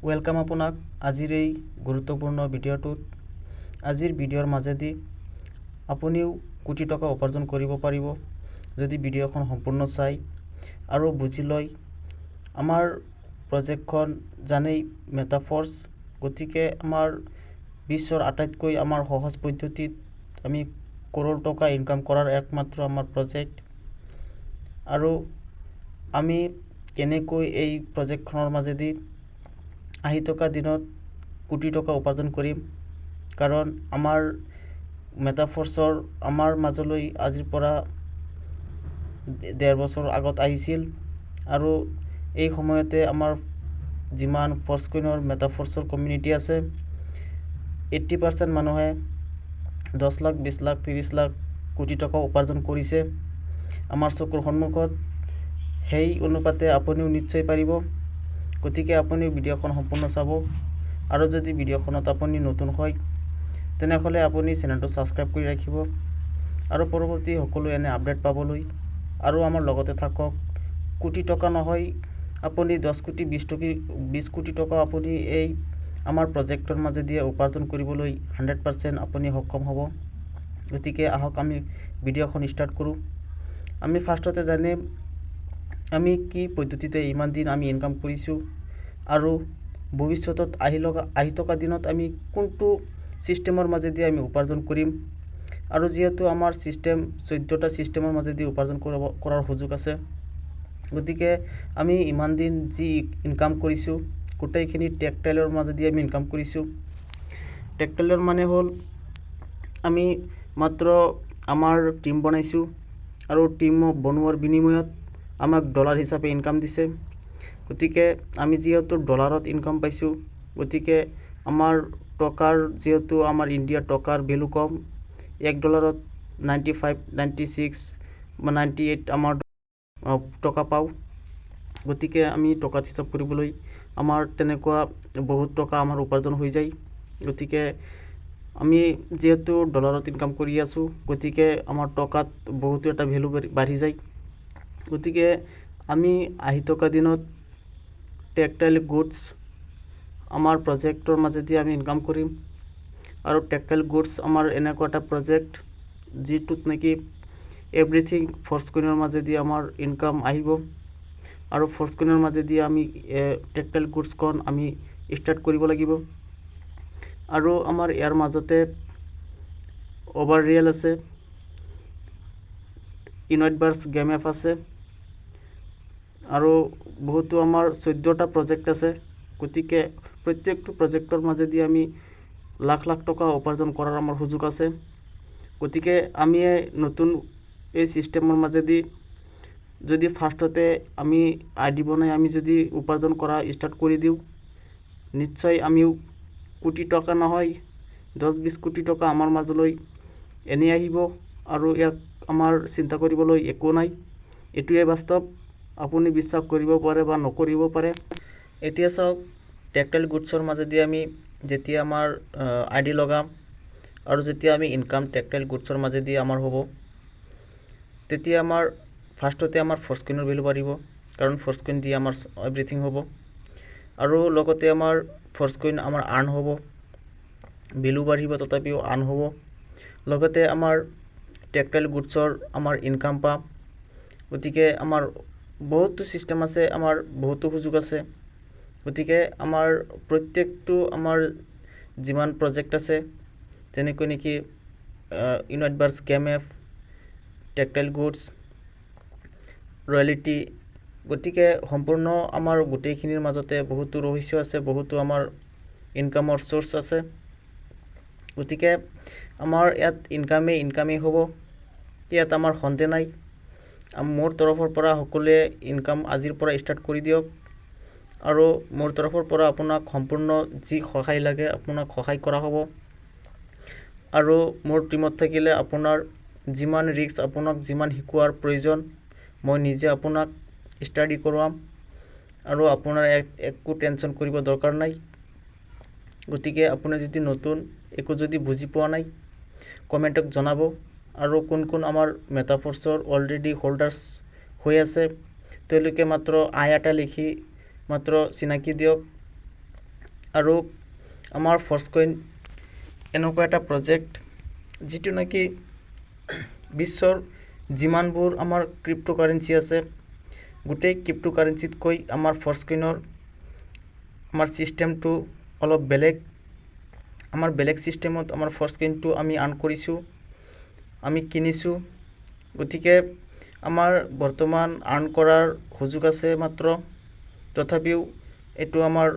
Welcome আপোনাক আজিৰ এই গুৰুত্বপূৰ্ণ ভিডিঅ'টোত। আজিৰ ভিডিঅ'ৰ মাজেদি আপুনিও কোটি টকা উপাৰ্জন কৰিব পাৰিব যদি ভিডিঅ'খন সম্পূৰ্ণ চাই আৰু বুজি লয়। আমাৰ প্ৰজেক্টখন জানেই মেটাফৰ্স, গতিকে আমাৰ বিশ্বৰ আটাইতকৈ আমাৰ সহজ পদ্ধতিত আমি কৰোৰ টকা ইনকাম কৰাৰ একমাত্ৰ আমাৰ প্ৰজেক্ট। আৰু আমি কেনেকৈ এই প্ৰজেক্টখনৰ মাজেদি আহি থকা দিনত কোটি টকা উপাৰ্জন কৰিম, কাৰণ আমাৰ মেটাফৰ্সৰ আমাৰ মাজলৈ আজিৰ পৰা 1.5 বছৰ আগত আহিছিল আৰু এই সময়তে আমাৰ যিমান ফৰ্সকইনৰ মেটাফৰ্সৰ কমিউনিটি আছে 80% মানুহে 10 লাখ 20 লাখ 30 লাখ কোটি টকা উপাৰ্জন কৰিছে আমাৰ চকুৰ সন্মুখত। সেই অনুপাতে আপুনিও নিশ্চয় পাৰিব। গতিকে আপুনি ভিডিঅ'খন সম্পূৰ্ণ চাব আৰু যদি ভিডিঅ'খনত আপুনি নতুন হয় তেনেহ'লে আপুনি চেনেলটো সাবস্ক্ৰাইব কৰি ৰাখিব আৰু পৰৱৰ্তী সকলো এনে আপডেট পাবলৈ আৰু আমাৰ লগতে থাকক। কোটি টকা নহয়, আপুনি 10 কোটি 20 কোটি টকা আপুনি এই আমাৰ প্ৰজেক্টৰ মাজেদি উপাৰ্জন কৰিবলৈ 100% আপুনি সক্ষম হ'ব। গতিকে আহক আমি ভিডিঅ'খন ষ্টাৰ্ট কৰোঁ। আমি ফাৰ্ষ্টতে জানিম আমি কি পদ্ধতিতে ইমান দিন আমি ইনকাম কৰিছোঁ আৰু ভৱিষ্যতত আহি থকা দিনত আমি কোনটো সিস্টেমৰ মাজেদি আমি উপাৰ্জন কৰিম। আৰু যেহেতু আমাৰ সিস্টেম 14টা সিস্টেমৰ মাজেদি উপাৰ্জন কৰাৰ সুযোগ আছে, গতিকে আমি ইমান দিন যি ইনকাম কৰিছোঁ গোটেইখিনি টেকটাইলৰ মাজেদি আমি ইনকাম কৰিছোঁ। টেকটাইলৰ মানে হ'ল আমি মাত্ৰ আমাৰ টিম বনাইছোঁ আৰু টিম বনোৱাৰ বিনিময়ত আমাক ডলাৰ হিচাপে ইনকাম দিছে। গতিকে আমি যেহেতু ডলাৰত ইনকাম পাইছোঁ, গতিকে আমাৰ টকাৰ যেহেতু আমাৰ ইণ্ডিয়াৰ টকাৰ ভেলু কম, $1 95 96 বা 98 আমাৰ টকা পাওঁ। গতিকে আমি টকাত হিচাপ কৰিবলৈ আমাৰ তেনেকুৱা বহুত টকা আমাৰ উপাৰ্জন হৈ যায়। গতিকে আমি যেহেতু ডলাৰত ইনকাম কৰি আছোঁ, গতিকে আমাৰ টকাত বহুতো এটা ভেলু বাঢ়ি যায়। গতিকে আমি আহি থকা দিনত টেকটাইল গুডছ আমাৰ প্ৰজেক্টৰ মাজেদি আমি ইনকাম কৰিম। আৰু টেকটাইল গুডছ আমাৰ এনেকুৱা এটা প্ৰজেক্ট যিটোত নেকি এভৰিথিং ফৰ্সকইনৰ মাজেদি আমাৰ ইনকাম আহিব আৰু ফৰ্সকইনৰ মাজেদি আমি টেকটাইল গুডছখন আমি ষ্টাৰ্ট কৰিব লাগিব। আৰু আমাৰ ইয়াৰ মাজতে অভাৰ ৰিয়েল আছে, ইনভাইটবাৰ্ছ গেম এপ আছে আৰু বহুতো আমাৰ 14টা প্ৰজেক্ট আছে। গতিকে প্ৰত্যেকটো প্ৰজেক্টৰ মাজেদি আমি লাখ লাখ টকা উপাৰ্জন কৰাৰ আমাৰ সুযোগ আছে। গতিকে আমি নতুন এই সিস্টেমৰ মাজেদি যদি ফাৰ্ষ্টতে আমি আইডি বনাই আমি যদি উপাৰ্জন কৰা ষ্টাৰ্ট কৰি দিওঁ, নিশ্চয় আমিও কোটি টকা নহয় 10-20 কোটি টকা আমাৰ মাজলৈ এনেই আহিব আৰু ইয়াক আমাৰ চিন্তা কৰিবলৈ একো নাই। এইটোৱে বাস্তৱ। আপুনি বিশ্বাস কৰিব পাৰে বা নকৰিব পাৰে। এতিয়া চাওক, টেকটাইল গুডছৰ মাজেদি আমি যেতিয়া আমাৰ আইডি লগাম আৰু যেতিয়া আমি ইনকাম টেকটাইল গুডছৰ মাজেদি আমাৰ হ'ব, তেতিয়া আমাৰ ফাৰ্ষ্টতে আমাৰ ফৰ্সকইনৰ ভেলু বাঢ়িব, কাৰণ ফৰ্সকইন দি আমাৰ এভৰিথিং হ'ব আৰু লগতে আমাৰ ফৰ্সকইন আমাৰ আৰ্ণ হ'ব, ভেলু বাঢ়িব, তথাপিও আৰ্ণ হ'ব। লগতে আমাৰ টেকটাইল গুডছৰ আমাৰ ইনকাম পাম। গতিকে আমাৰ বহুতো সিস্টেম আছে, আমাৰ বহুতো সুযোগ আছে। গতিকে আমাৰ প্ৰত্যেকটো আমাৰ যিমান প্ৰজেক্ট আছে, যেনেকৈ নেকি ইনভাইটবাৰ্ছ game app, textile goods, royalty, গতিকে সম্পূৰ্ণ আমাৰ গোটেইখিনিৰ মাজতে বহুতো ৰহস্য আছে, বহুতো আমাৰ ইনকামৰ চ'ৰ্চ আছে। গতিকে আমাৰ ইয়াত ইনকামেই হ'ব, ইয়াত আমাৰ সন্দেহ নাই। মোৰ তৰফৰ পৰা সকলোৱে ইনকাম আজিৰ পৰা ষ্টাৰ্ট কৰি দিয়ক আৰু মোৰ তৰফৰ পৰা আপোনাক সম্পূৰ্ণ যি সহায় লাগে আপোনাক সহায় কৰা হ'ব। আৰু মোৰ টিমত থাকিলে আপোনাৰ যিমান ৰিস্ক, আপোনাক যিমান শিকোৱাৰ প্ৰয়োজন মই নিজে আপোনাক ষ্টাডি কৰোৱাম আৰু আপোনাৰ একো টেনশ্যন কৰিব দৰকাৰ নাই। গতিকে আপুনি যদি নতুন একো যদি বুজি পোৱা নাই কমেণ্টত জনাব আৰু কোন কোন আমাৰ মেটাফৰ্সৰ অলৰেডি হোল্ডাৰ্ছ হৈ আছে তেওঁলোকে মাত্ৰ এটা লিখি মাত্ৰ চিনাকি দিয়ক। আৰু আমাৰ ফৰ্চকইন এনেকুৱা এটা প্ৰজেক্ট যিটো নেকি বিশ্বৰ যিমানবোৰ আমাৰ ক্ৰিপ্ট'কাৰেঞ্চি আছে গোটেই ক্ৰিপ্ট'কাৰেঞ্চিতকৈ আমাৰ ফৰ্চকইনৰ আমাৰ ছিষ্টেমটো অলপ বেলেগ। আমাৰ বেলেগ ছিষ্টেমত আমাৰ ফৰ্চকইনটো আমি আৰ্ণ কৰিছোঁ, আমি কিনিছোঁ। গতিকে আমাৰ বৰ্তমান আৰ্ণ কৰাৰ সুযোগ আছে মাত্ৰ, তথাপিও এইটো আমাৰ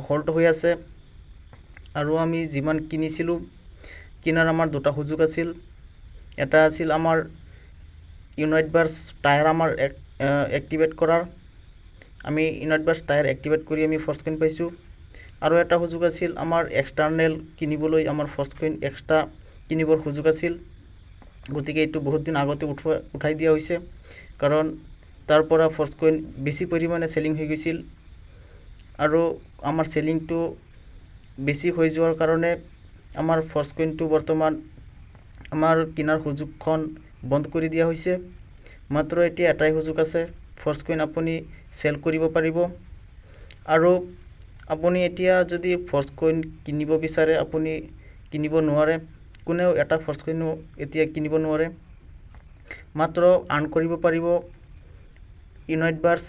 হল্ড হৈ আছে। আৰু আমি যিমান কিনিছিলোঁ, কিনাৰ আমাৰ দুটা সুযোগ আছিল। এটা আছিল আমাৰ ইউনাইটভাৰ্ছ টায়াৰ আমাৰ এক্টিভেট কৰাৰ, আমি ইউনাইটভাৰ্ছ টায়াৰ এক্টিভেট কৰি আমি ফৰ্চকইন পাইছোঁ। আৰু এটা সুযোগ আছিল আমাৰ এক্সটাৰ্নেল কিনিবলৈ, আমাৰ ফৰ্চকইন এক্সট্ৰা কিনিবৰ সুযোগ আছিল। গতিকে এইটো বহুত দিন আগতে উঠাই দিয়া হৈছে, কাৰণ তাৰ পৰা ফৰ্চকইন বেছি পৰিমাণে চেলিং হৈ গৈছিল। আৰু আমাৰ চেলিংটো বেছি হৈ যোৱাৰ কাৰণে আমাৰ ফৰ্চকইনটো বৰ্তমান আমাৰ কিনাৰ সুযোগখন বন্ধ কৰি দিয়া হৈছে। মাত্ৰ এতিয়া এটাই সুযোগ আছে, ফৰ্চকইন আপুনি চেল কৰিব পাৰিব। আৰু আপুনি এতিয়া যদি ফৰ্চকইন কিনিব বিচাৰে, আপুনি কিনিব নোৱাৰে, কোনেও এটা ফৰ্চকইনো এতিয়া কিনিব নোৱাৰে। মাত্ৰ আৰ্ণ কৰিব পাৰিব ইউনাইটভাৰ্ছ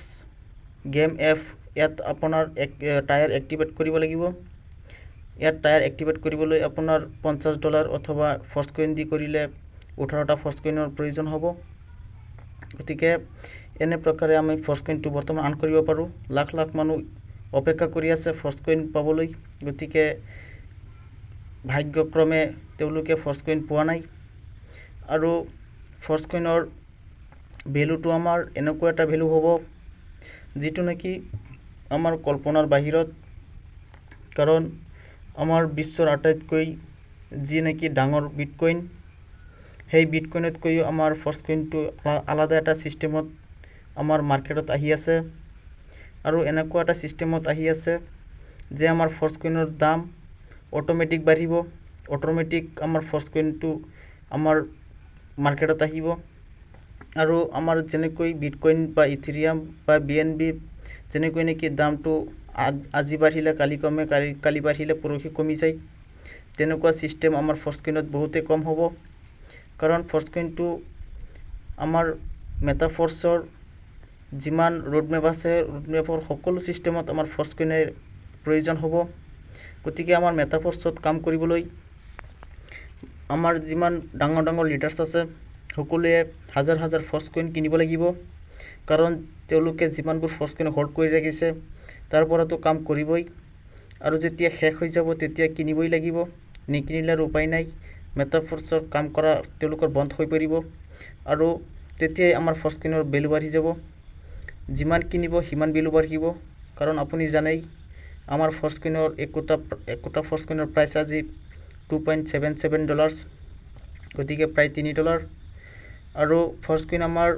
গেম এপ। ইয়াত আপোনাৰ টায়াৰ এক্টিভেট কৰিব লাগিব। ইয়াত টায়াৰ এক্টিভেট কৰিবলৈ আপোনাৰ $50 অথবা ফৰ্চকইন দি কৰিলে 18টা ফৰ্চকইনৰ প্ৰয়োজন হ'ব। গতিকে এনে প্ৰকাৰে আমি ফৰ্চকইনটো বৰ্তমান আৰ্ণ কৰিব পাৰোঁ। লাখ লাখ মানুহ অপেক্ষা কৰি আছে ফৰ্চকইন পাবলৈ, গতিকে ভাগ্যক্ৰমে তেওঁলোকে ফৰ্চকইন পোৱা নাই। আৰু ফৰ্চকইনৰ ভেলুটো আমাৰ এনেকুৱা এটা ভেলু হ'ব যিটো নেকি আমাৰ কল্পনাৰ বাহিৰত। কাৰণ আমাৰ বিশ্বৰ আটাইতকৈ যি নেকি ডাঙৰ বিটকইন, সেই বিটকইনতকৈও আমাৰ ফৰ্চকইনটো আলাদা এটা ছিষ্টেমত আমাৰ মাৰ্কেটত আহি আছে। আৰু এনেকুৱা এটা ছিষ্টেমত আহি আছে যে আমাৰ ফৰ্চকইনৰ দাম অট'মেটিক বাঢ়িব, অট'মেটিক আমাৰ ফৰ্চকইনটো আমাৰ মাৰ্কেটত আহিব। আৰু আমাৰ যেনেকৈ বিটকইন বা ইথেৰিয়াম বা BNB যেনেকৈ নেকি দামটো আজি বাঢ়িলে কালি কমে, কালি বাঢ়িলে পৰহি কমি যায়, তেনেকুৱা ছিষ্টেম আমাৰ ফৰ্চকইনত বহুতেই কম হ'ব। কাৰণ ফৰ্চকইনটো আমাৰ মেটাফৰ্চৰ যিমান ৰোডমেপ আছে, ৰোডমেপৰ সকলো ছিষ্টেমত আমাৰ ফৰ্চকইনৰ প্ৰয়োজন হ'ব। গতিকে আমাৰ মেটাফৰ্চত কাম কৰিবলৈ আমাৰ যিমান ডাঙৰ ডাঙৰ লিডাৰ্ছ আছে সকলোৱে হাজাৰ হাজাৰ ফৰ্চকইন কিনিব লাগিব। কাৰণ তেওঁলোকে যিমানবোৰ ফৰ্চকইন হোল্ড কৰি ৰাখিছে তাৰ পৰাতো কাম কৰিবই। আৰু যেতিয়া শেষ হৈ যাব তেতিয়া কিনিবই লাগিব, নিকিনিলে আৰু উপায় নাই। মেটাফৰ্চৰ কাম কৰা তেওঁলোকৰ বন্ধ হৈ পৰিব, আৰু তেতিয়াই আমাৰ ফৰ্চকইনৰ ভেলু বাঢ়ি যাব। যিমান কিনিব সিমান ভেলু বাঢ়িব। কাৰণ আপুনি জানেই আমাৰ ফৰ্চকইনৰ একোটা ফৰ্চকইনৰ প্ৰাইচ আজি $2.77, গতিকে প্ৰায় $3। আৰু ফৰ্চকইন আমাৰ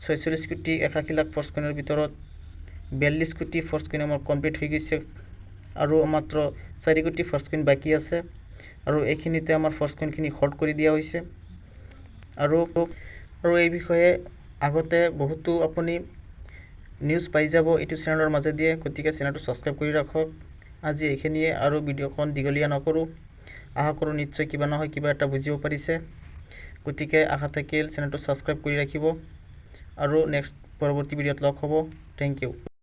46 কোটি 81 লাখ ফৰ্চকইনৰ ভিতৰত 42 কোটি ফৰ্চকইন আমাৰ কমপ্লিট হৈ গৈছে, আৰু মাত্ৰ 4 কোটি ফৰ্চকইন বাকী আছে। আৰু এইখিনিতে আমাৰ ফৰ্চকইনখিনি হোল্ড কৰি দিয়া হৈছে। আৰু এই বিষয়ে আগতে বহুতো আপুনি নিউজ পাই যাব এইটো চেনেলৰ মাজেদিয়ে। গতিকে চেনেলটো ছাবস্ক্ৰাইব কৰি ৰাখক। আজি এইখিনিয়ে, আৰু ভিডিঅ'খন দীঘলীয়া নকৰোঁ। আশা কৰোঁ নিশ্চয় কিবা নহয় কিবা এটা বুজিব পাৰিছে। গতিকে আশা থাকিল চেনেলটো ছাবস্ক্ৰাইব কৰি ৰাখিব, আৰু নেক্সট পৰৱৰ্তী ভিডিঅ'ত লগ হ'ব। Thank U.